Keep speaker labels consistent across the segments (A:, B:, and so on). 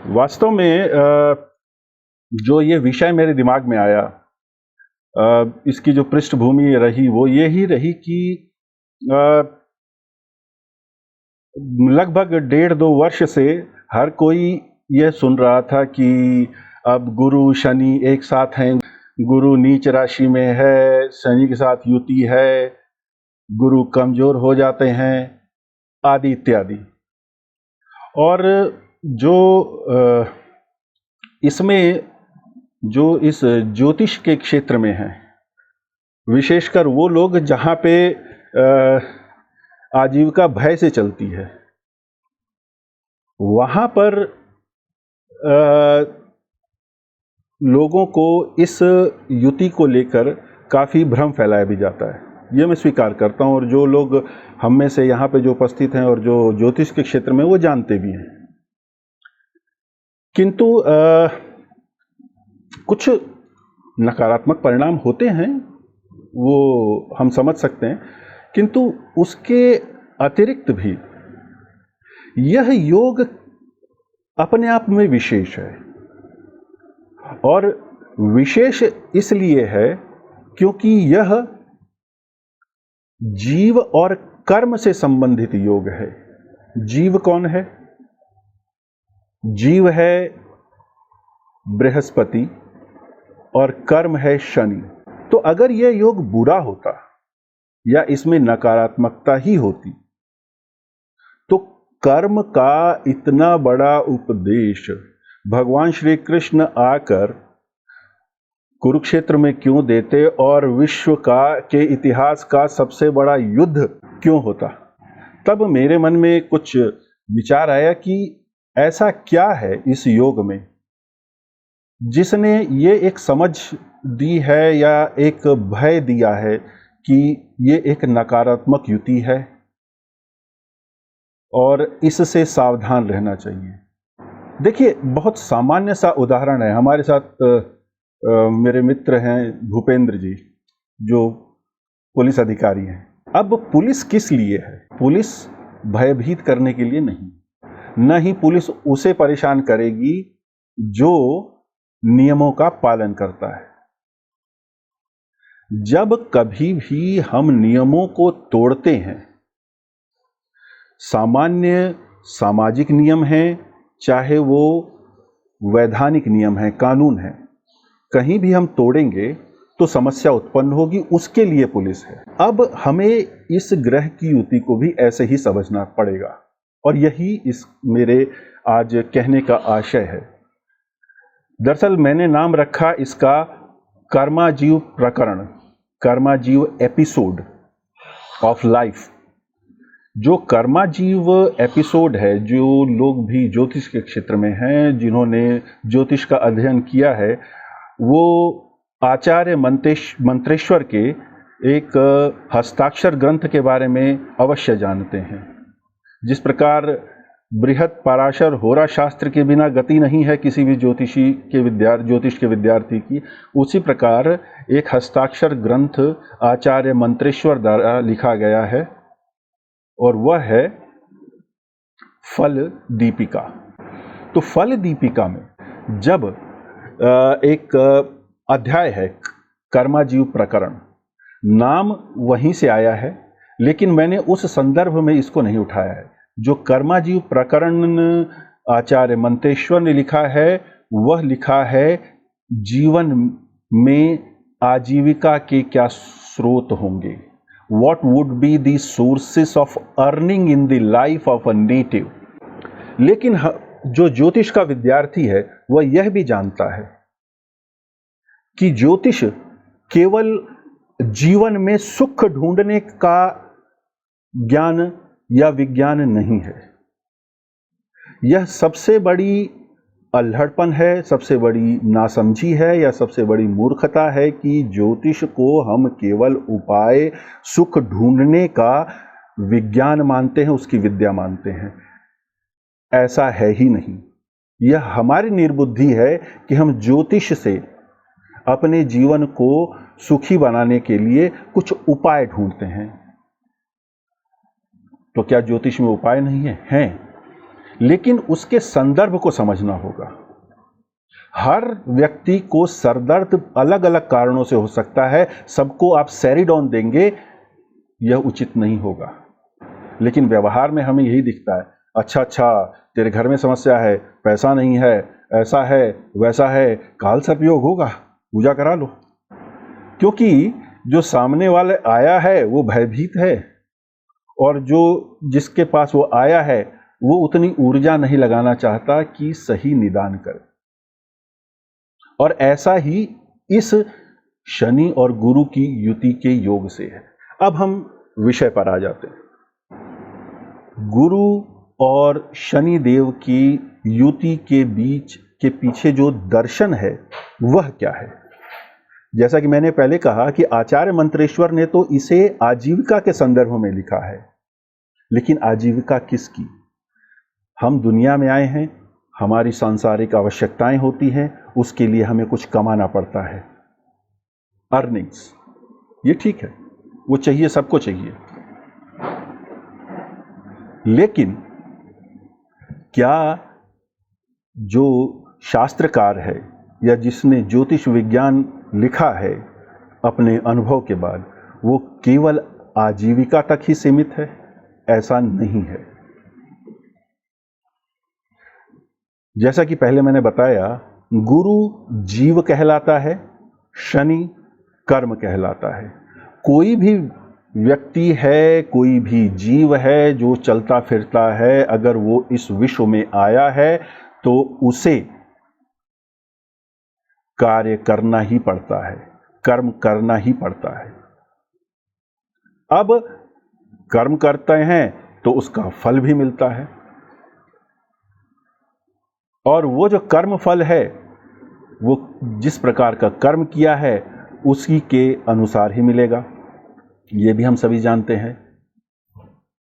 A: वास्तव में जो ये विषय मेरे दिमाग में आया, इसकी जो पृष्ठभूमि रही वो ये ही रही कि लगभग 1.5-2 वर्ष से हर कोई ये सुन रहा था कि अब गुरु शनि एक साथ हैं, गुरु नीच राशि में है, शनि के साथ युति है, गुरु कमजोर हो जाते हैं, आदि इत्यादि। और जो इसमें जो इस ज्योतिष के क्षेत्र में है, विशेषकर वो लोग जहाँ पे आजीविका भय से चलती है, वहाँ पर लोगों को इस युति को लेकर काफ़ी भ्रम फैलाया भी जाता है। ये मैं स्वीकार करता हूँ, और जो लोग हम में से यहाँ पे जो उपस्थित हैं और जो ज्योतिष के क्षेत्र में, वो जानते भी हैं। किंतु कुछ नकारात्मक परिणाम होते हैं, वो हम समझ सकते हैं, किंतु उसके अतिरिक्त भी यह योग अपने आप में विशेष है। और विशेष इसलिए है क्योंकि यह जीव और कर्म से संबंधित योग है। जीव कौन है? जीव है बृहस्पति और कर्म है शनि। तो अगर यह योग बुरा होता या इसमें नकारात्मकता ही होती, तो कर्म का इतना बड़ा उपदेश भगवान श्री कृष्ण आकर कुरुक्षेत्र में क्यों देते और विश्व का के इतिहास का सबसे बड़ा युद्ध क्यों होता? तब मेरे मन में कुछ विचार आया कि ऐसा क्या है इस योग में जिसने ये एक समझ दी है या एक भय दिया है कि ये एक नकारात्मक युति है और इससे सावधान रहना चाहिए। देखिए, बहुत सामान्य सा उदाहरण है। हमारे साथ मेरे मित्र हैं भूपेंद्र जी, जो पुलिस अधिकारी हैं। अब पुलिस किस लिए है? पुलिस भयभीत करने के लिए नहीं, न ही पुलिस उसे परेशान करेगी जो नियमों का पालन करता है। जब कभी भी हम नियमों को तोड़ते हैं, सामान्य सामाजिक नियम हैं, चाहे वो वैधानिक नियम है, कानून है, कहीं भी हम तोड़ेंगे तो समस्या उत्पन्न होगी। उसके लिए पुलिस है। अब हमें इस ग्रह की युति को भी ऐसे ही समझना पड़ेगा, और यही इस मेरे आज कहने का आशय है। दरअसल मैंने नाम रखा इसका कर्माजीव प्रकरण, कर्माजीव एपिसोड ऑफ लाइफ। जो कर्माजीव एपिसोड है, जो लोग भी ज्योतिष के क्षेत्र में हैं, जिन्होंने ज्योतिष का अध्ययन किया है, वो आचार्य मंत्रेश्वर के एक हस्ताक्षर ग्रंथ के बारे में अवश्य जानते हैं। जिस प्रकार बृहत पराशर होरा शास्त्र के बिना गति नहीं है किसी भी ज्योतिष के विद्यार्थी की, उसी प्रकार एक हस्ताक्षर ग्रंथ आचार्य मंत्रेश्वर द्वारा लिखा गया है, और वह है फल दीपिका। तो फल दीपिका में जब एक अध्याय है कर्माजीव प्रकरण, नाम वहीं से आया है, लेकिन मैंने उस संदर्भ में इसको नहीं उठाया है। जो कर्माजीव प्रकरण आचार्य मंत्रेश्वर ने लिखा है, वह लिखा है जीवन में आजीविका के क्या स्रोत होंगे, what would be the sources of earning in the life of a native। लेकिन जो ज्योतिष का विद्यार्थी है वह यह भी जानता है कि ज्योतिष केवल जीवन में सुख ढूंढने का ज्ञान या विज्ञान नहीं है। यह सबसे बड़ी अल्हड़पन है, सबसे बड़ी नासमझी है, या सबसे बड़ी मूर्खता है कि ज्योतिष को हम केवल उपाय सुख ढूंढने का विज्ञान मानते हैं, उसकी विद्या मानते हैं। ऐसा है ही नहीं। यह हमारी निर्बुद्धि है कि हम ज्योतिष से अपने जीवन को सुखी बनाने के लिए कुछ उपाय ढूंढते हैं। तो क्या ज्योतिष में उपाय नहीं है? हैं, लेकिन उसके संदर्भ को समझना होगा। हर व्यक्ति को सरदर्द अलग अलग कारणों से हो सकता है, सबको आप सेरिडॉन देंगे यह उचित नहीं होगा। लेकिन व्यवहार में हमें यही दिखता है, अच्छा तेरे घर में समस्या है, पैसा नहीं है, ऐसा है वैसा है, काल सर्पयोग होगा, पूजा करा लो। क्योंकि जो सामने वाले आया है वो भयभीत है, और जो जिसके पास वो आया है वो उतनी ऊर्जा नहीं लगाना चाहता कि सही निदान करे। और ऐसा ही इस शनि और गुरु की युति के योग से है। अब हम विषय पर आ जाते हैं। गुरु और शनि देव की युति के बीच के पीछे जो दर्शन है वह क्या है? जैसा कि मैंने पहले कहा कि आचार्य मंत्रेश्वर ने तो इसे आजीविका के संदर्भ में लिखा है, लेकिन आजीविका किसकी? हम दुनिया में आए हैं, हमारी सांसारिक आवश्यकताएं होती हैं, उसके लिए हमें कुछ कमाना पड़ता है, अर्निंग्स, ये ठीक है, वो चाहिए, सबको चाहिए। लेकिन क्या जो शास्त्रकार है या जिसने ज्योतिष विज्ञान लिखा है अपने अनुभव के बाद, वो केवल आजीविका तक ही सीमित है? ऐसा नहीं है। जैसा कि पहले मैंने बताया, गुरु जीव कहलाता है, शनि कर्म कहलाता है। कोई भी व्यक्ति है, कोई भी जीव है जो चलता फिरता है, अगर वो इस विश्व में आया है तो उसे कार्य करना ही पड़ता है, कर्म करना ही पड़ता है। अब कर्म करते हैं तो उसका फल भी मिलता है, और वो जो कर्म फल है वो जिस प्रकार का कर्म किया है उसी के अनुसार ही मिलेगा, ये भी हम सभी जानते हैं।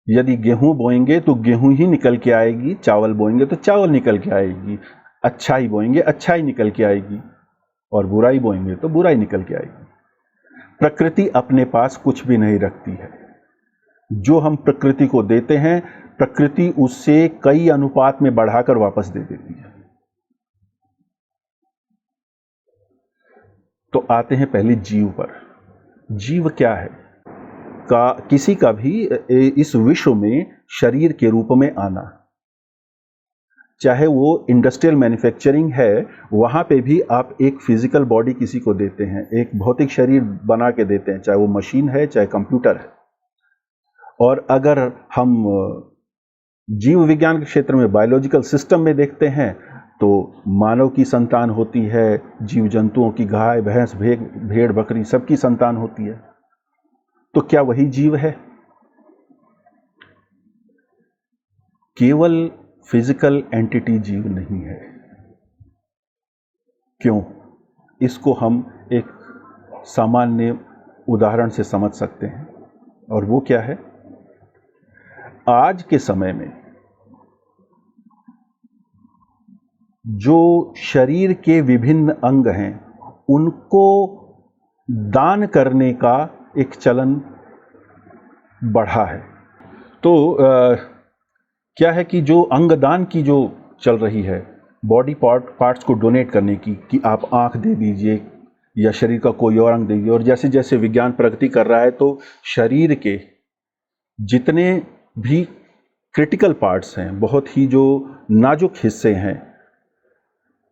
A: यदि गेहूं बोएंगे तो गेहूं ही निकल के आएगी, चावल बोएंगे तो चावल निकल के आएगी, अच्छाई बोएंगे अच्छाई निकल के आएगी, और बुराई बोएंगे तो बुराई निकल के आएगी। प्रकृति अपने पास कुछ भी नहीं रखती है। जो हम प्रकृति को देते हैं, प्रकृति उससे कई अनुपात में बढ़ाकर वापस दे देती है। तो आते हैं पहले जीव पर। जीव क्या है? किसी का भी इस विश्व में शरीर के रूप में आना, चाहे वो इंडस्ट्रियल मैन्युफैक्चरिंग है, वहां पे भी आप एक फिजिकल बॉडी किसी को देते हैं, एक भौतिक शरीर बना के देते हैं, चाहे वो मशीन है चाहे कंप्यूटर है। और अगर हम जीव विज्ञान के क्षेत्र में बायोलॉजिकल सिस्टम में देखते हैं तो मानव की संतान होती है, जीव जंतुओं की, गाय भैंस भेड़ बकरी सबकी संतान होती है। तो क्या वही जीव है? केवल फिजिकल एंटिटी जीव नहीं है। क्यों? इसको हम एक सामान्य उदाहरण से समझ सकते हैं, और वो क्या है? आज के समय में जो शरीर के विभिन्न अंग हैं उनको दान करने का एक चलन बढ़ा है। तो क्या है कि जो अंगदान की जो चल रही है, बॉडी पार्ट्स को डोनेट करने की, कि आप आंख दे दीजिए या शरीर का कोई और अंग दे दीजिए, और जैसे जैसे विज्ञान प्रगति कर रहा है तो शरीर के जितने भी क्रिटिकल पार्ट्स हैं, बहुत ही जो नाजुक हिस्से हैं,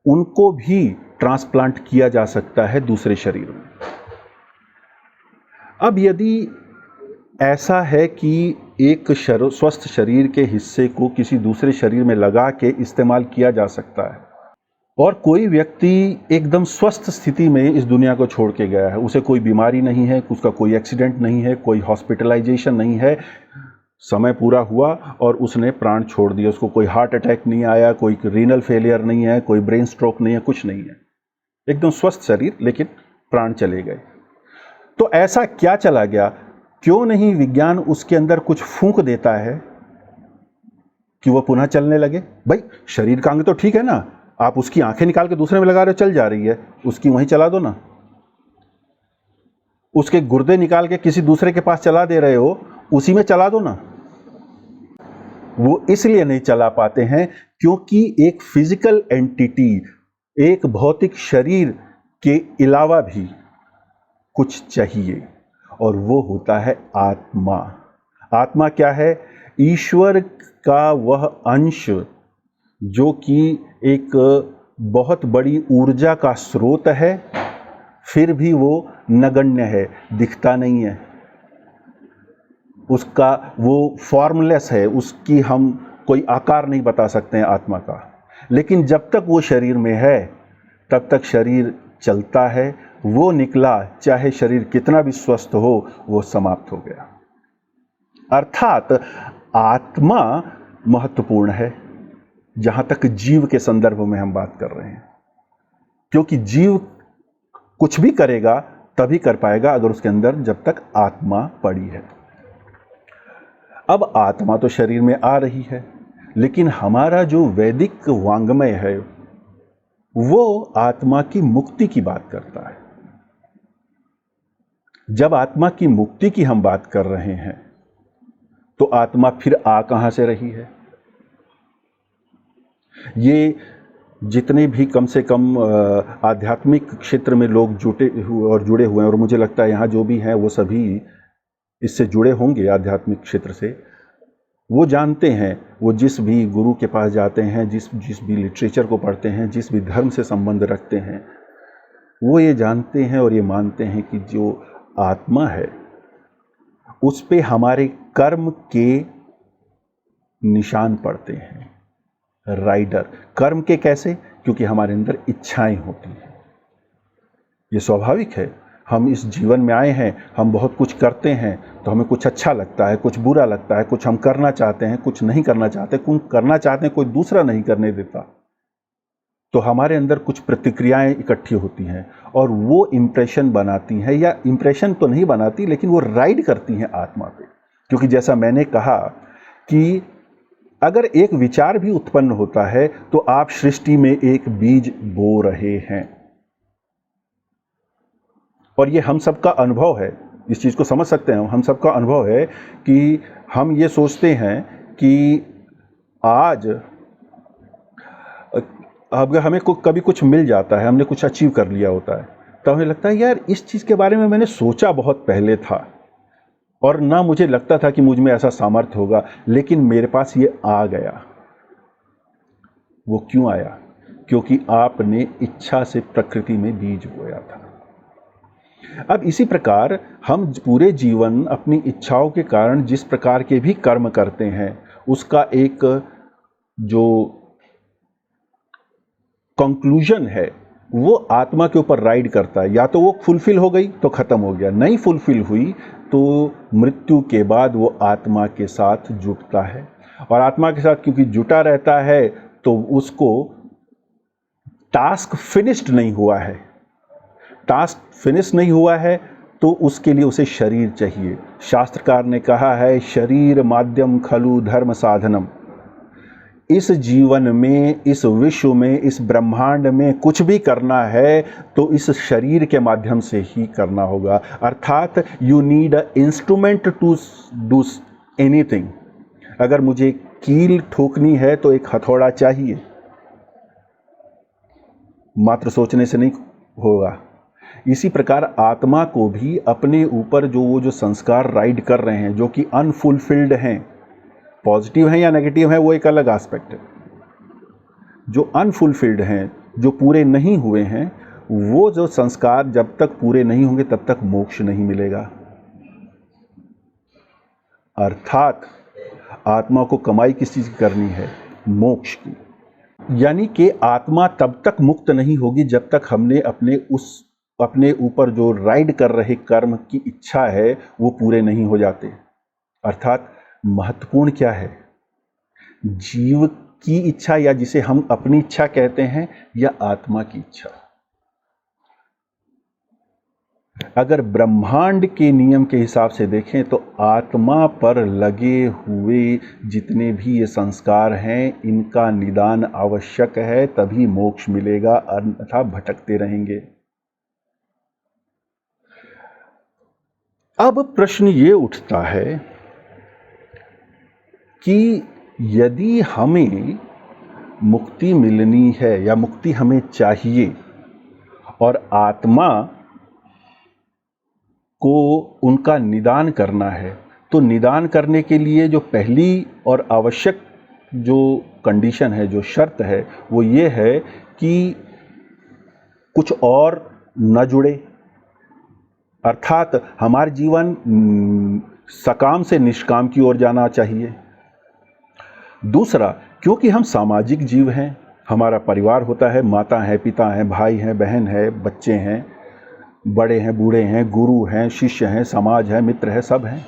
A: उनको भी ट्रांसप्लांट किया जा सकता है दूसरे शरीर में। अब यदि ऐसा है कि एक स्वस्थ शरीर के हिस्से को किसी दूसरे शरीर में लगा के इस्तेमाल किया जा सकता है, और कोई व्यक्ति एकदम स्वस्थ स्थिति में इस दुनिया को छोड़ के गया है, उसे कोई बीमारी नहीं है, उसका कोई एक्सीडेंट नहीं है, कोई हॉस्पिटलाइजेशन नहीं है, समय पूरा हुआ और उसने प्राण छोड़ दिया, उसको कोई हार्ट अटैक नहीं आया, कोई रीनल फेलियर नहीं है, कोई ब्रेन स्ट्रोक नहीं है, कुछ नहीं है, एकदम स्वस्थ शरीर, लेकिन प्राण चले गए। तो ऐसा क्या चला गया? क्यों नहीं विज्ञान उसके अंदर कुछ फूंक देता है कि वो पुनः चलने लगे? भाई शरीर का अंग तो ठीक है ना, आप उसकी आंखें निकाल के दूसरे में लगा रहे हो, चल जा रही है, उसकी वहीं चला दो ना। उसके गुर्दे निकाल के किसी दूसरे के पास चला दे रहे हो, उसी में चला दो ना। वो इसलिए नहीं चला पाते हैं क्योंकि एक फिजिकल एंटिटी, एक भौतिक शरीर के अलावा भी कुछ चाहिए, और वो होता है आत्मा। आत्मा क्या है? ईश्वर का वह अंश जो कि एक बहुत बड़ी ऊर्जा का स्रोत है, फिर भी वो नगण्य है, दिखता नहीं है, उसका वो फॉर्मलेस है, उसकी हम कोई आकार नहीं बता सकते हैं आत्मा का। लेकिन जब तक वो शरीर में है तब तक शरीर चलता है, वो निकला चाहे शरीर कितना भी स्वस्थ हो, वो समाप्त हो गया। अर्थात आत्मा महत्वपूर्ण है जहां तक जीव के संदर्भ में हम बात कर रहे हैं, क्योंकि जीव कुछ भी करेगा तभी कर पाएगा अगर उसके अंदर जब तक आत्मा पड़ी है। अब आत्मा तो शरीर में आ रही है, लेकिन हमारा जो वैदिक वांग्मय है वो आत्मा की मुक्ति की बात करता है। जब आत्मा की मुक्ति की हम बात कर रहे हैं तो आत्मा फिर आ कहां से रही है? ये जितने भी कम से कम आध्यात्मिक क्षेत्र में लोग जुड़े हुए हैं, और मुझे लगता है यहाँ जो भी हैं वो सभी इससे जुड़े होंगे आध्यात्मिक क्षेत्र से, वो जानते हैं, वो जिस भी गुरु के पास जाते हैं, जिस भी लिटरेचर को पढ़ते हैं, जिस भी धर्म से संबंध रखते हैं, वो ये जानते हैं और ये मानते हैं कि जो आत्मा है उस पे हमारे कर्म के निशान पड़ते हैं। राइडर कर्म के कैसे? क्योंकि हमारे अंदर इच्छाएं होती हैं। ये स्वाभाविक है, हम इस जीवन में आए हैं, हम बहुत कुछ करते हैं तो हमें कुछ अच्छा लगता है, कुछ बुरा लगता है, कुछ हम करना चाहते हैं, कुछ नहीं करना चाहते, कुछ करना चाहते हैं कोई दूसरा नहीं करने देता, तो हमारे अंदर कुछ प्रतिक्रियाएं इकट्ठी होती हैं और वो इंप्रेशन बनाती हैं, या इंप्रेशन तो नहीं बनाती लेकिन वो राइड करती हैं आत्मा पे। क्योंकि जैसा मैंने कहा कि अगर एक विचार भी उत्पन्न होता है तो आप सृष्टि में एक बीज बो रहे हैं, और ये हम सबका अनुभव है, इस चीज को समझ सकते हैं। हम सबका अनुभव है कि हम ये सोचते हैं कि आज अगर हमें कभी कुछ मिल जाता है, हमने कुछ अचीव कर लिया होता है, तो हमें लगता है यार इस चीज के बारे में मैंने सोचा बहुत पहले था, और ना मुझे लगता था कि मुझ में ऐसा सामर्थ्य होगा, लेकिन मेरे पास ये आ गया। वो क्यों आया? क्योंकि आपने इच्छा से प्रकृति में बीज बोया था। अब इसी प्रकार हम पूरे जीवन अपनी इच्छाओं के कारण जिस प्रकार के भी कर्म करते हैं, उसका एक जो कंक्लूजन है वो आत्मा के ऊपर राइड करता है। या तो वो फुलफिल हो गई तो खत्म हो गया, नहीं फुलफिल हुई तो मृत्यु के बाद वो आत्मा के साथ जुटता है, और आत्मा के साथ क्योंकि जुटा रहता है तो उसको टास्क फिनिश्ड नहीं हुआ है, टास्क फिनिश नहीं हुआ है तो उसके लिए उसे शरीर चाहिए। शास्त्रकार ने कहा है शरीर माध्यम खलु धर्म साधनम। इस जीवन में, इस विश्व में, इस ब्रह्मांड में कुछ भी करना है तो इस शरीर के माध्यम से ही करना होगा। अर्थात you need a instrument to do anything. अगर मुझे कील ठोकनी है तो एक हथौड़ा चाहिए, मात्र सोचने से नहीं होगा। इसी प्रकार आत्मा को भी अपने ऊपर जो संस्कार राइड कर रहे हैं, जो कि अनफुलफिल्ड हैं, पॉजिटिव हैं या नेगेटिव हैं वो एक अलग एस्पेक्ट है, जो अनफुलफिल्ड हैं, जो पूरे नहीं हुए हैं, वो जो संस्कार जब तक पूरे नहीं होंगे तब तक मोक्ष नहीं मिलेगा। अर्थात आत्मा को कमाई किस चीज की करनी है? मोक्ष की। यानी कि आत्मा तब तक मुक्त नहीं होगी जब तक हमने अपने ऊपर जो राइड कर रहे कर्म की इच्छा है वो पूरे नहीं हो जाते। अर्थात महत्वपूर्ण क्या है? जीव की इच्छा, या जिसे हम अपनी इच्छा कहते हैं, या आत्मा की इच्छा। अगर ब्रह्मांड के नियम के हिसाब से देखें तो आत्मा पर लगे हुए जितने भी ये संस्कार हैं, इनका निदान आवश्यक है, तभी मोक्ष मिलेगा, अन्यथा भटकते रहेंगे। अब प्रश्न ये उठता है कि यदि हमें मुक्ति मिलनी है या मुक्ति हमें चाहिए और आत्मा को उनका निदान करना है, तो निदान करने के लिए जो पहली और आवश्यक जो कंडीशन है, जो शर्त है, वो ये है कि कुछ और न जुड़े, अर्थात हमारा जीवन सकाम से निष्काम की ओर जाना चाहिए। दूसरा, क्योंकि हम सामाजिक जीव हैं, हमारा परिवार होता है, माता है, पिता हैं, भाई हैं, बहन है, बच्चे हैं, बड़े हैं, बूढ़े हैं, गुरु हैं, शिष्य हैं, समाज है, मित्र है, सब हैं।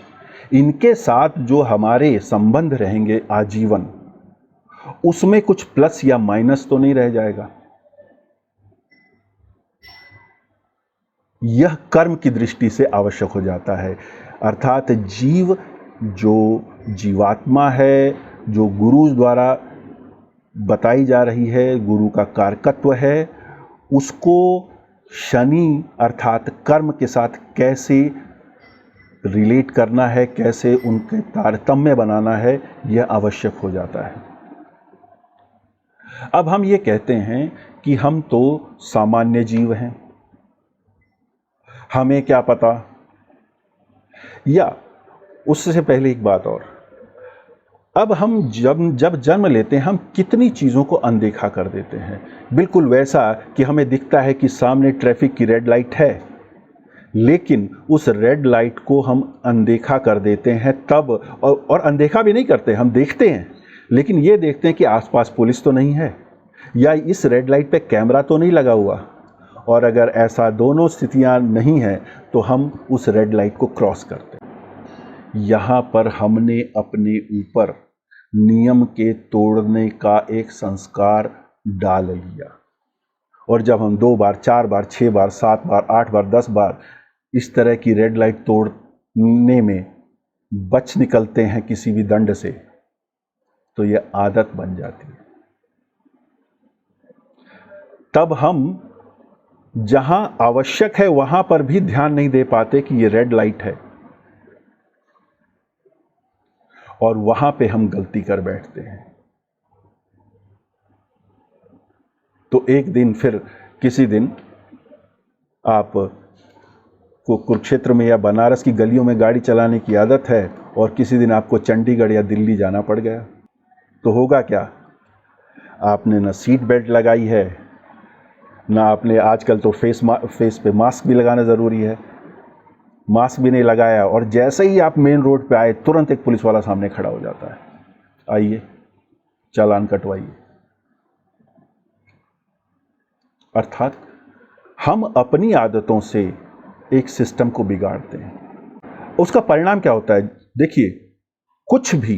A: इनके साथ जो हमारे संबंध रहेंगे आजीवन, उसमें कुछ प्लस या माइनस तो नहीं रह जाएगा। यह कर्म की दृष्टि से आवश्यक हो जाता है। अर्थात जीव, जो जीवात्मा है, जो गुरु द्वारा बताई जा रही है, गुरु का कारकत्व है, उसको शनि अर्थात कर्म के साथ कैसे रिलेट करना है, कैसे उनके तारतम्य बनाना है, यह आवश्यक हो जाता है। अब हम ये कहते हैं कि हम तो सामान्य जीव हैं, हमें क्या पता, या उससे पहले एक बात और, अब हम जब जन्म लेते हैं, हम कितनी चीज़ों को अनदेखा कर देते हैं। बिल्कुल वैसा कि हमें दिखता है कि सामने ट्रैफिक की रेड लाइट है, लेकिन उस रेड लाइट को हम अनदेखा कर देते हैं तब, और अनदेखा भी नहीं करते, हम देखते हैं, लेकिन ये देखते हैं कि आसपास पुलिस तो नहीं है, या इस रेड लाइट पे कैमरा तो नहीं लगा हुआ। और अगर ऐसा दोनों स्थितियां नहीं हैं तो हम उस रेड लाइट को क्रॉस करते हैं। यहाँ पर हमने अपने ऊपर नियम के तोड़ने का एक संस्कार डाल लिया, और जब हम 2 बार, 4 बार, 6 बार, 7 बार, 8 बार, 10 बार इस तरह की रेड लाइट तोड़ने में बच निकलते हैं किसी भी दंड से, तो यह आदत बन जाती है। तब हम जहां आवश्यक है वहां पर भी ध्यान नहीं दे पाते कि यह रेड लाइट है, और वहां पे हम गलती कर बैठते हैं। तो एक दिन फिर किसी दिन आप को कुरुक्षेत्र में या बनारस की गलियों में गाड़ी चलाने की आदत है, और किसी दिन आपको चंडीगढ़ या दिल्ली जाना पड़ गया, तो होगा क्या? आपने ना सीट बेल्ट लगाई है, ना आपने, आजकल तो फेस पे मास्क भी लगाना ज़रूरी है, मास्क भी नहीं लगाया, और जैसे ही आप मेन रोड पे आए तुरंत एक पुलिस वाला सामने खड़ा हो जाता है, आइए चालान कटवाइए। अर्थात हम अपनी आदतों से एक सिस्टम को बिगाड़ते हैं। उसका परिणाम क्या होता है? देखिए, कुछ भी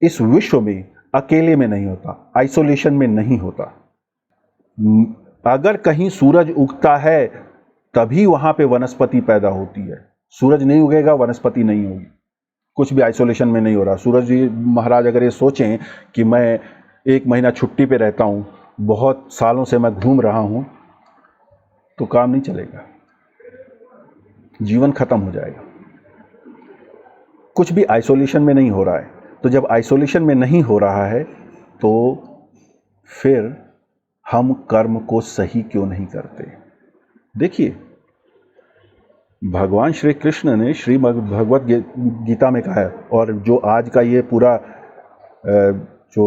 A: इस विश्व में अकेले में नहीं होता, आइसोलेशन में नहीं होता। अगर कहीं सूरज उगता है तभी वहां पे वनस्पति पैदा होती है, सूरज नहीं उगेगा वनस्पति नहीं होगी। कुछ भी आइसोलेशन में नहीं हो रहा। सूरज जी महाराज अगर ये सोचें कि मैं 1 महीना छुट्टी पे रहता हूं, बहुत सालों से मैं घूम रहा हूं, तो काम नहीं चलेगा, जीवन खत्म हो जाएगा। कुछ भी आइसोलेशन में नहीं हो रहा है, तो जब आइसोलेशन में नहीं हो रहा है तो फिर हम कर्म को सही क्यों नहीं करते? देखिए, भगवान श्री कृष्ण ने श्री भगवत गीता में कहा है, और जो आज का ये पूरा जो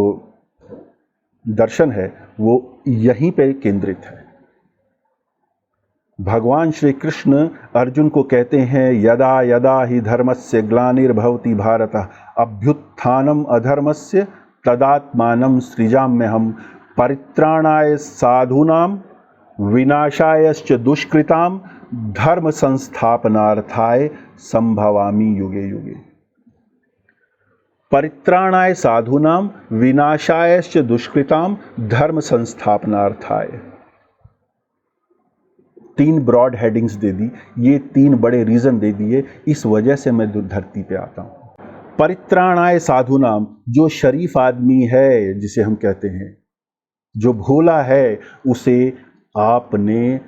A: दर्शन है वो यहीं पे केंद्रित है। भगवान श्री कृष्ण अर्जुन को कहते हैं, यदा यदा ही धर्मस्य ग्लानिर्भवति भारत अभ्युत्थानम अधर्मस्य तदात्मानं सृजाम्यहम् परित्राणाय साधूनां विनाशायश्च दुष्कृतां धर्म संस्थापनार्थाय संभवामि युगे युगे। परित्राणाय साधूनां विनाशायश्च दुष्कृतां धर्म संस्थापनार्थाय। 3 ब्रॉड हेडिंग्स दे दी, ये 3 बड़े रीजन दे दिए, इस वजह से मैं धरती पे आता हूं। परित्राणाय साधूनाम, जो शरीफ आदमी है, जिसे हम कहते हैं, जो भोला है, उसे आपने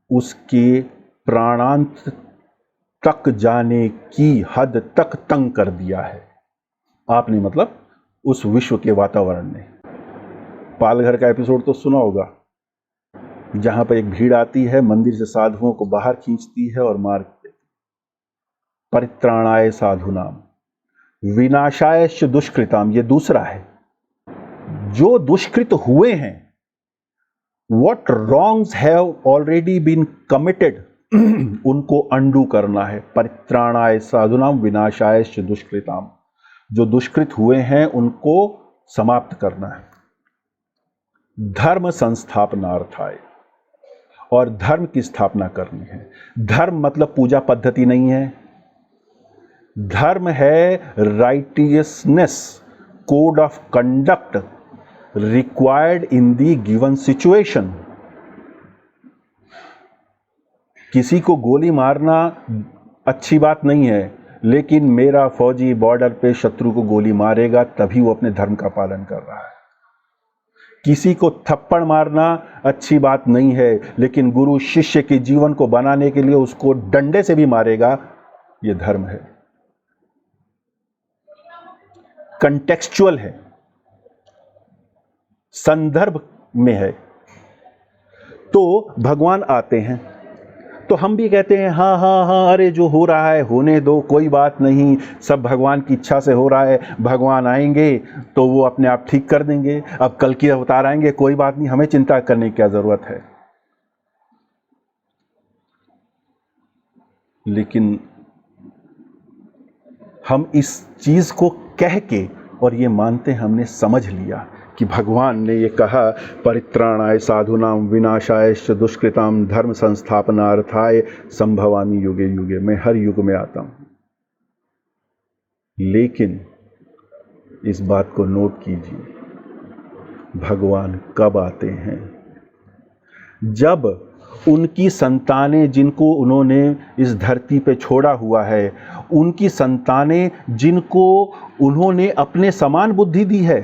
A: उसके प्राणांत तक जाने की हद तक तंग कर दिया है। आपने मतलब उस विश्व के वातावरण ने। पालघर का एपिसोड तो सुना होगा, जहां पर एक भीड़ आती है, मंदिर से साधुओं को बाहर खींचती है और मार देती। परित्राणाय साधुनाम विनाशायश्च दुष्कृताम, ये दूसरा है। जो दुष्कृत हुए हैं, what wrongs have already been committed, उनको अंडू करना है। परित्राणाय साधुनाम विनाशायश्च दुष्कृताम, जो दुष्कृत हुए हैं उनको समाप्त करना है। धर्म संस्थापनार्थाय, और धर्म की स्थापना करनी है। धर्म मतलब पूजा पद्धति नहीं है, धर्म है righteousness, code of conduct required in the given situation. किसी को गोली मारना अच्छी बात नहीं है, लेकिन मेरा फौजी बॉर्डर पे शत्रु को गोली मारेगा तभी वो अपने धर्म का पालन कर रहा है। किसी को थप्पड़ मारना अच्छी बात नहीं है, लेकिन गुरु शिष्य के जीवन को बनाने के लिए उसको डंडे से भी मारेगा, यह धर्म है। कंटेक्चुअल है, संदर्भ में है। तो भगवान आते हैं तो हम भी कहते हैं हाँ हाँ हाँ, अरे जो हो रहा है होने दो, कोई बात नहीं, सब भगवान की इच्छा से हो रहा है, भगवान आएंगे तो वो अपने आप ठीक कर देंगे, अब कल की अवतार आएंगे, कोई बात नहीं, हमें चिंता करने की क्या जरूरत है। लेकिन हम इस चीज को कह के और ये मानते हमने समझ लिया कि भगवान ने ये कहा परित्राणाय साधुनाम विनाशायश्च दुष्कृताम धर्म संस्थापनार्थाय संभवामि युगे युगे, मैं हर युग में आता हूं। लेकिन इस बात को नोट कीजिए, भगवान कब आते हैं? जब उनकी संतानें जिनको उन्होंने इस धरती पे छोड़ा हुआ है, उनकी संतानें जिनको उन्होंने अपने समान बुद्धि दी है।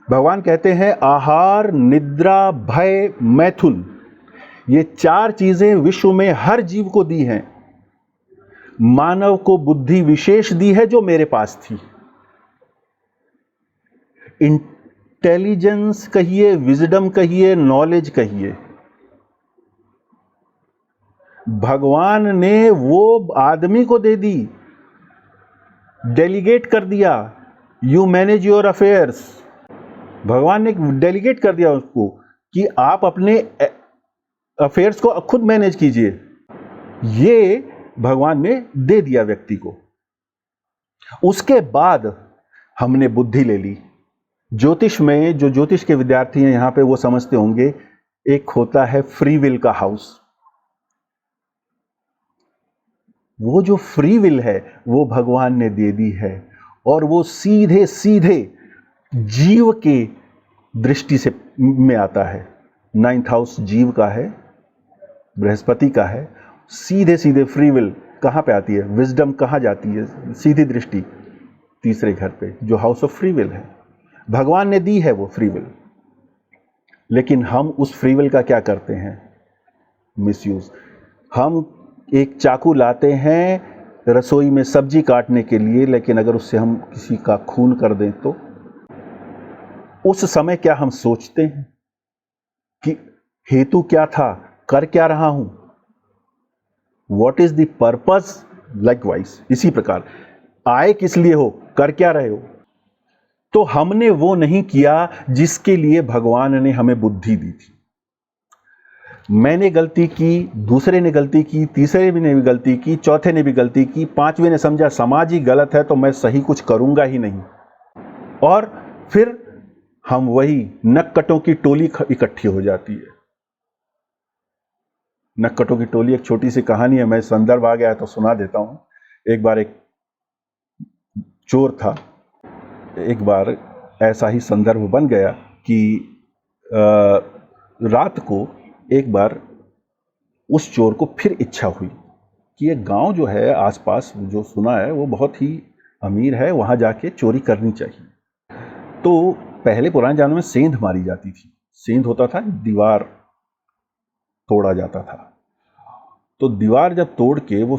A: भगवान कहते हैं आहार, निद्रा, भय, मैथुन, ये 4 चीजें विश्व में हर जीव को दी हैं। मानव को बुद्धि विशेष दी है जो मेरे पास थी। इंटेलिजेंस कहिए, विजडम कहिए, नॉलेज कहिए, भगवान ने वो आदमी को दे दी, डेलीगेट कर दिया। यू मैनेज योर अफेयर्स, भगवान ने डेलीगेट कर दिया उसको कि आप अपने अफेयर्स को खुद मैनेज कीजिए। ये भगवान ने दे दिया व्यक्ति को। उसके बाद हमने बुद्धि ले ली। ज्योतिष में, जो ज्योतिष के विद्यार्थी हैं यहां पे, वो समझते होंगे एक होता है फ्री विल का हाउस। वो जो फ्री विल है वो भगवान ने दे दी है, और वो सीधे सीधे जीव के दृष्टि से में आता है। 9th हाउस जीव का है, बृहस्पति का है। सीधे सीधे फ्री विल कहां पे आती है, विजडम कहां जाती है, सीधी दृष्टि तीसरे घर पे, जो हाउस ऑफ फ्री विल है। भगवान ने दी है वो फ्री विल, लेकिन हम उस फ्री विल का क्या करते हैं, मिसयूज। हम एक चाकू लाते हैं रसोई में सब्जी काटने के लिए, लेकिन अगर उससे हम किसी का खून कर दें तो उस समय क्या हम सोचते हैं कि हेतु क्या था, कर क्या रहा हूं, what is the purpose. Likewise इसी प्रकार आए किस लिए हो, कर क्या रहे हो। तो हमने वो नहीं किया जिसके लिए भगवान ने हमें बुद्धि दी थी। मैंने गलती की, दूसरे ने गलती की, तीसरे ने भी गलती की, चौथे ने भी गलती की, 5वें ने समझा समाज ही गलत है तो मैं सही कुछ करूंगा ही नहीं, और फिर हम वही नक्कटों की टोली इकट्ठी हो जाती है। नक्कटों की टोली एक छोटी सी कहानी है, मैं संदर्भ आ गया है तो सुना देता हूं। एक बार एक चोर था। एक बार ऐसा ही संदर्भ बन गया कि रात को एक बार उस चोर को फिर इच्छा हुई कि ये गांव जो है आसपास जो सुना है वो बहुत ही अमीर है, वहां जाके चोरी करनी चाहिए। तो पहले पुराने जमाने में सेंध मारी जाती थी। सेंध होता था, दीवार तोड़ा जाता था। तो दीवार जब तोड़ के वो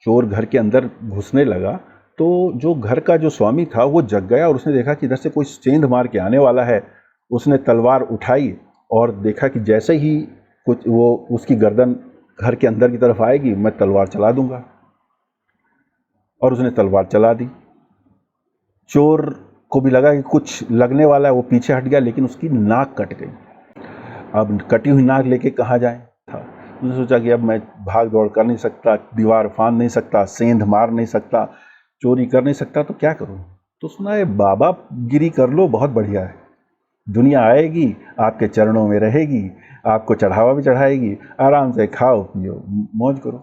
A: चोर घर के अंदर घुसने लगा तो जो घर का जो स्वामी था वो जग गया और उसने देखा कि इधर से कोई सेंध मार के आने वाला है। उसने तलवार उठाई और देखा कि जैसे ही कुछ वो उसकी गर्दन घर के अंदर की तरफ आएगी, मैं तलवार चला दूंगा, और उसने तलवार चला दी। चोर को भी लगा कि कुछ लगने वाला है, वो पीछे हट गया, लेकिन उसकी नाक कट गई। अब कटी हुई नाक लेके कहाँ जाए था। उसने सोचा कि अब मैं भाग दौड़ कर नहीं सकता, दीवार फांद नहीं सकता, सेंध मार नहीं सकता, चोरी कर नहीं सकता, तो क्या करूं। तो सुना है बाबा गिरी कर लो, बहुत बढ़िया है, दुनिया आएगी आपके चरणों में रहेगी, आपको चढ़ावा भी चढ़ाएगी, आराम से खाओ पियो मौज करो।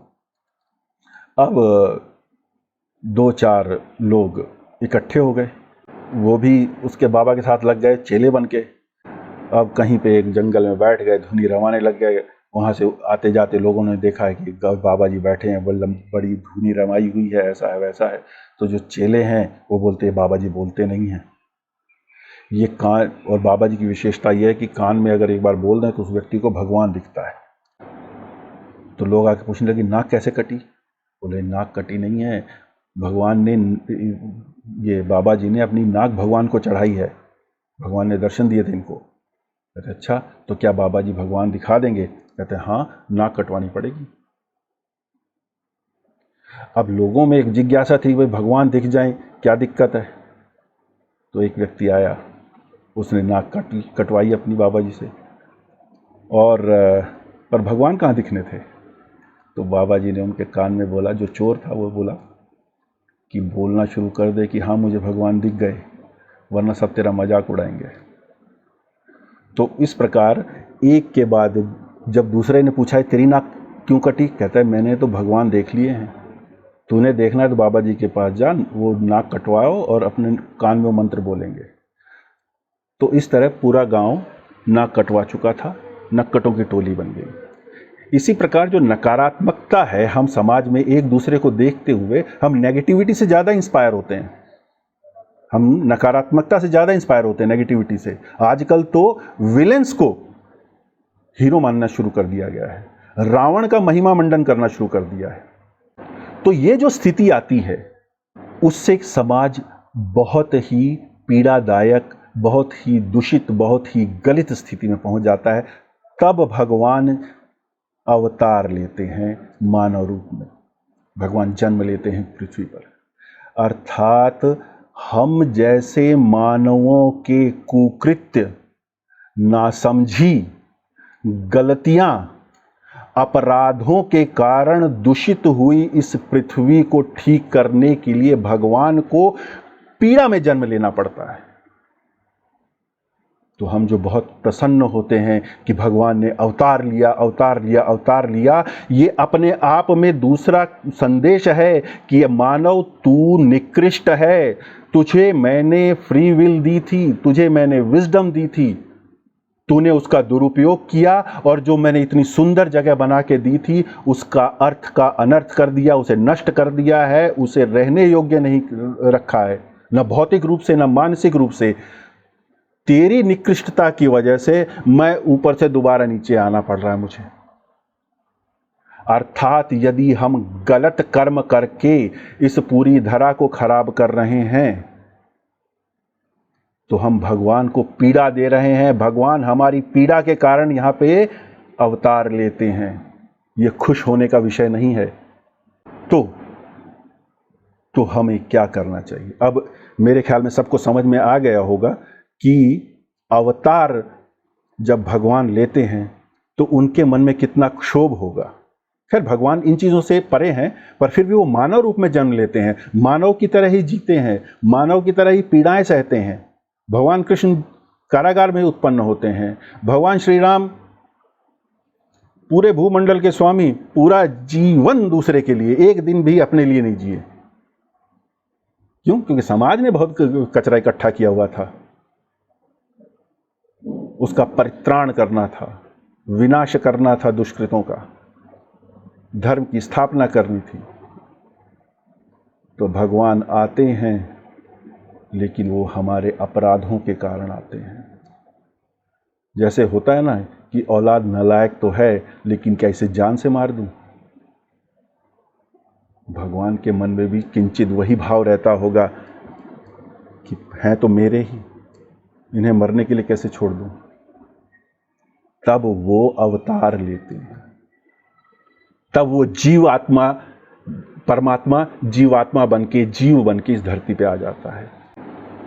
A: अब दो चार लोग इकट्ठे हो गए, वो भी उसके बाबा के साथ लग गए चेले बन के। अब कहीं पे एक जंगल में बैठ गए, धुनी रवाने लग गए। वहाँ से आते जाते लोगों ने देखा है कि बाबा जी बैठे हैं, बड़ी धुनी रवाई हुई है, ऐसा है वैसा है। तो जो चेले हैं वो बोलते हैं बाबा जी बोलते नहीं हैं। ये कान, और बाबा जी की विशेषता ये है कि कान में अगर एक बार बोल दें तो उस व्यक्ति को भगवान दिखता है। तो लोग आके पूछने लगे नाक कैसे कटी। बोले नाक कटी नहीं है, भगवान ने, ये बाबा जी ने अपनी नाक भगवान को चढ़ाई है, भगवान ने दर्शन दिए थे इनको। कहते अच्छा, तो क्या बाबा जी भगवान दिखा देंगे। कहते हाँ, नाक कटवानी पड़ेगी। अब लोगों में एक जिज्ञासा थी, भाई भगवान दिख जाए क्या दिक्कत है। तो एक व्यक्ति आया, उसने नाक कटवाई अपनी बाबा जी से, और पर भगवान कहाँ दिखने थे। तो बाबा जी ने उनके कान में बोला, जो चोर था वो बोला कि बोलना शुरू कर दे कि हाँ मुझे भगवान दिख गए, वरना सब तेरा मजाक उड़ाएंगे। तो इस प्रकार एक के बाद जब दूसरे ने पूछा तेरी नाक क्यों कटी, कहता है मैंने तो भगवान देख लिए हैं, तूने देखना है तो बाबा जी के पास जा, वो नाक कटवाओ और अपने कान में मंत्र बोलेंगे। तो इस तरह पूरा गांव नाक कटवा चुका था, नक्कटों की टोली बन गई। इसी प्रकार जो नकारात्मकता है, हम समाज में एक दूसरे को देखते हुए हम नेगेटिविटी से ज़्यादा इंस्पायर होते हैं, हम नकारात्मकता से ज़्यादा इंस्पायर होते हैं नेगेटिविटी से। आजकल तो विलेंस को हीरो मानना शुरू कर दिया गया है, रावण का महिमा मंडन करना शुरू कर दिया है। तो ये जो स्थिति आती है उससे समाज बहुत ही पीड़ादायक, बहुत ही दूषित, बहुत ही गलित स्थिति में पहुंच जाता है। तब भगवान अवतार लेते हैं मानव रूप में, भगवान जन्म लेते हैं पृथ्वी पर। अर्थात हम जैसे मानवों के कुकृत्य, नासमझी, गलतियां, अपराधों के कारण दूषित हुई इस पृथ्वी को ठीक करने के लिए भगवान को पीड़ा में जन्म लेना पड़ता है। तो हम जो बहुत प्रसन्न होते हैं कि भगवान ने अवतार लिया, अवतार लिया, अवतार लिया, ये अपने आप में दूसरा संदेश है कि मानव तू निकृष्ट है, तुझे मैंने फ्री विल दी थी, तुझे मैंने विजडम दी थी, तूने उसका दुरुपयोग किया, और जो मैंने इतनी सुंदर जगह बना के दी थी उसका अर्थ का अनर्थ कर दिया, उसे नष्ट कर दिया है, उसे रहने योग्य नहीं रखा है, न भौतिक रूप से न मानसिक रूप से। तेरी निकृष्टता की वजह से मैं ऊपर से दोबारा नीचे आना पड़ रहा है मुझे। अर्थात यदि हम गलत कर्म करके इस पूरी धरा को खराब कर रहे हैं तो हम भगवान को पीड़ा दे रहे हैं। भगवान हमारी पीड़ा के कारण यहाँ पे अवतार लेते हैं, ये खुश होने का विषय नहीं है। तो हमें क्या करना चाहिए। अब मेरे ख्याल में सबको समझ में आ गया होगा कि अवतार जब भगवान लेते हैं तो उनके मन में कितना क्षोभ होगा। खैर भगवान इन चीज़ों से परे हैं, पर फिर भी वो मानव रूप में जन्म लेते हैं, मानव की तरह ही जीते हैं, मानव की तरह ही पीड़ाएं सहते हैं। भगवान कृष्ण कारागार में उत्पन्न होते हैं, भगवान श्री राम पूरे भूमंडल के स्वामी, पूरा जीवन दूसरे के लिए, एक दिन भी अपने लिए नहीं जिए। क्यों? क्योंकि समाज ने बहुत कचरा इकट्ठा किया हुआ था, उसका परित्राण करना था, विनाश करना था दुष्कृतों का, धर्म की स्थापना करनी थी। तो भगवान आते हैं, लेकिन वो हमारे अपराधों के कारण आते हैं। जैसे होता है ना कि औलाद नालायक तो है, लेकिन क्या इसे जान से मार दूं? भगवान के मन में भी किंचित वही भाव रहता होगा कि हैं तो मेरे ही, इन्हें मरने के लिए कैसे छोड़ दूं। तब वो अवतार लेते हैं, तब वो जीवात्मा, परमात्मा जीवात्मा बनके, जीव बनके इस धरती पे आ जाता है।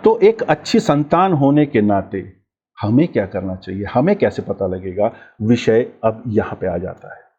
A: तो एक अच्छी संतान होने के नाते हमें क्या करना चाहिए, हमें कैसे पता लगेगा, विषय अब यहां पे आ जाता है।